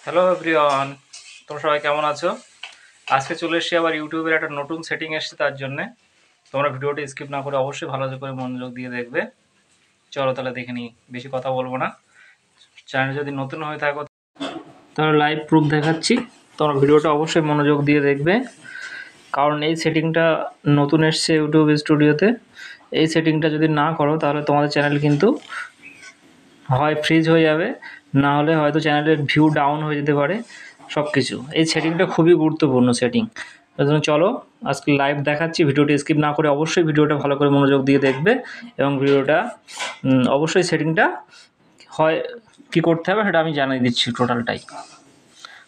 Hello everyone, তোমরা সবাই কেমন আছো? আজকে চলে এসেছি আবার ইউটিউবের একটা নতুন সেটিং এসেছে, তার জন্যে তোমরা ভিডিওটি স্কিপ না করে অবশ্যই ভালো করে মনোযোগ দিয়ে দেখবে। চলো তাহলে দেখে নিই, বেশি কথা বলবো না। চ্যানেল যদি নতুন হয়ে থাকো তাহলে লাইভ প্রুফ দেখাচ্ছি, তোমরা ভিডিওটা অবশ্যই মনোযোগ দিয়ে দেখবে, কারণ এই সেটিংটা নতুন এসছে ইউটিউব স্টুডিওতে। এই সেটিংটা যদি না করো তাহলে তোমাদের চ্যানেল কিন্তু হয় ফ্রিজ হয়ে যাবে, না হলে হয়তো চ্যানেলের ভিউ ডাউন হয়ে যেতে পারে, সব কিছু। এই সেটিংটা খুবই গুরুত্বপূর্ণ সেটিং। তার জন্য চলো আজকে লাইভ দেখাচ্ছি, ভিডিওটি স্কিপ না করে অবশ্যই ভিডিওটা ভালো করে মনোযোগ দিয়ে দেখবে এবং ভিডিওটা অবশ্যই সেটিংটা হয় কী করতে হবে সেটা আমি জানিয়ে দিচ্ছি টোটালটাই।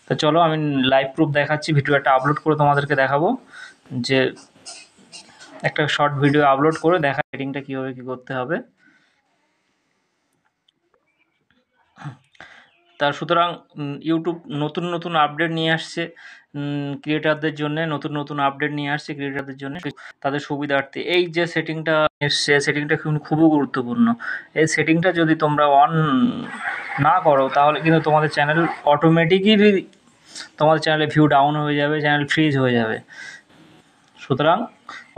তো চলো আমি লাইভ প্রুফ দেখাচ্ছি, ভিডিওটা আপলোড করে তোমাদেরকে দেখাবো যে একটা শর্ট ভিডিও আপলোড করে দেখা সেটিংটা কীভাবে কী করতে হবে। তার সুতরাং ইউটিউব নতুন নতুন আপডেট নিয়ে আসছে ক্রিয়েটারদের জন্য, নতুন নতুন আপডেট নিয়ে আসছে ক্রিয়েটারদের জন্য, তাদের সুবিধার্থে। এই যে সেটিংটা এসছে, সেটিংটা কিন্তু খুবই গুরুত্বপূর্ণ। এই সেটিংটা যদি তোমরা অন না করো তাহলে কিন্তু তোমাদের চ্যানেল অটোমেটিকই তোমাদের চ্যানেলে ভিউ ডাউন হয়ে যাবে, চ্যানেল ফ্রিজ হয়ে যাবে। সুতরাং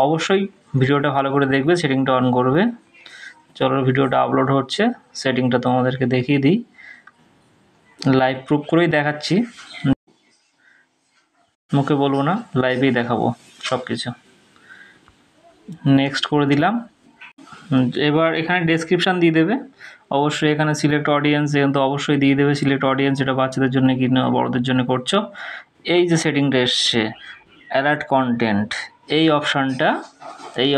অবশ্যই ভিডিওটা ভালো করে দেখবে, সেটিংটা অন করবে। চলো ভিডিওটা আপলোড হচ্ছে, সেটিংটা তোমাদেরকে দেখিয়ে দিই, লাইভ প্রুফ করেই দেখাচ্ছি, মুখে বলবো না, লাইভেই দেখাবো সব কিছু। নেক্সট করে দিলাম। এবার এখানে ডেসক্রিপশান দিয়ে দেবে অবশ্যই, এখানে সিলেক্ট অডিয়েন্স কিন্তু অবশ্যই দিয়ে দেবে সিলেক্ট অডিয়েন্স, এটা বাচ্চাদের জন্য কি না বড়দের জন্য করছো। এই যে সেটিংটা এসছে অ্যালার্ট কন্টেন্ট, এই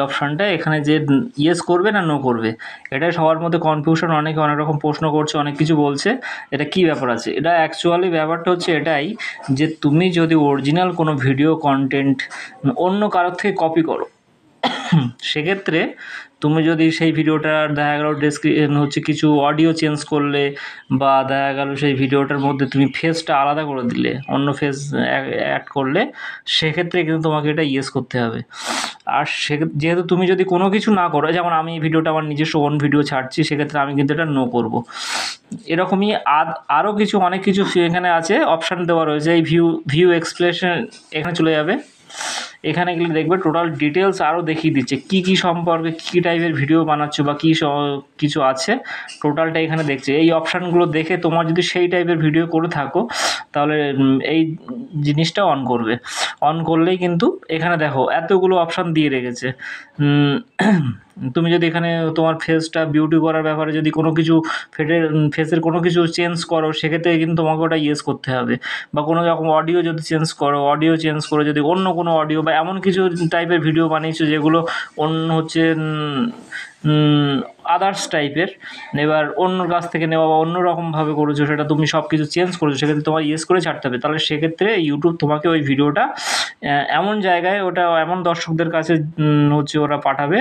অপশানটা এখানে যে ইয়েস করবে না নো করবে, এটাই সবার মধ্যে কনফিউশন, অনেকে অনেক রকম প্রশ্ন করছে, অনেক কিছু বলছে এটা কি ব্যাপার আছে। এটা অ্যাকচুয়ালি ব্যাপারটা হচ্ছে এটাই যে তুমি যদি অরিজিনাল কোনো ভিডিও কন্টেন্ট অন্য কারোর থেকে কপি করো, সেক্ষেত্রে তুমি যদি সেই ভিডিওটার দেখা গেলো হচ্ছে কিছু অডিও চেঞ্জ করলে, বা দেখা গেল সেই ভিডিওটার মধ্যে তুমি ফেসটা আলাদা করে দিলে, অন্য ফেস অ্যাড করলে, সেক্ষেত্রে কিন্তু তোমাকে এটা ইয়েস করতে হবে। আর যেহেতু তুমি যদি কোনো কিছু না করো, যেমন আমি এই ভিডিওটা আমার নিজস্ব ওন ভিডিও ছাড়ছি, সেক্ষেত্রে আমি কিন্তু এটা নো করব। এরকমই আরও কিছু অনেক কিছু এখানে আছে, অপশান দেওয়া রয়েছে। এই ভিউ এক্সপ্লেশন এখানে চলে যাবে, এখানে গেলে দেখবে টোটাল ডিটেলস আরও দেখিয়ে দিচ্ছে কী সম্পর্কে কী টাইপের ভিডিও বানাচ্ছো বা কী কিছু আছে, টোটালটা এখানে দেখছে। এই অপশানগুলো দেখে তোমার যদি সেই টাইপের ভিডিও করে থাকো তাহলে এই জিনিসটা অন করবে। অন করলেই কিন্তু এখানে দেখো এতগুলো অপশান দিয়ে রেখেছে। তুমি যদি এখানে তোমার ফেসটা বিউটি করার ব্যাপারে যদি কোনো কিছু ফেসের কোনো কিছু চেঞ্জ করো, সেক্ষেত্রে কিন্তু তোমাকে ওটা ইয়েস করতে হবে। বা কোনো রকম অডিও যদি চেঞ্জ করো, অডিও চেঞ্জ করে যদি অন্য কোনো অডিও বা এমন কিছু টাইপের ভিডিও বানিয়েছো যেগুলো অন্য হচ্ছে আদার্স টাইপের, এবার অন্যর কাছ থেকে নেওয়া বা অন্য রকমভাবে করেছো, সেটা তুমি সব কিছু চেঞ্জ করেছো, সেক্ষেত্রে তোমার ইয়েস করে ছাড়তে হবে। তাহলে সেক্ষেত্রে ইউটিউব তোমাকে ওই ভিডিওটা এমন জায়গায়, ওটা এমন দর্শকদের কাছে হচ্ছে ওরা পাঠাবে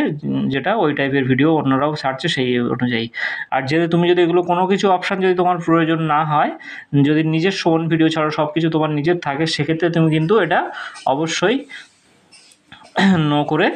যেটা ওই টাইপের ভিডিও অন্যরাও ছাড়ছে সেই অনুযায়ী। আর যেহেতু তুমি যদি এগুলো কোনো কিছু অপশান যদি তোমার প্রয়োজন না হয়, যদি নিজস্ব ওন ভিডিও ছাড়ো, সব কিছু তোমার নিজের থাকে, সেক্ষেত্রে তুমি কিন্তু এটা অবশ্যই নো করে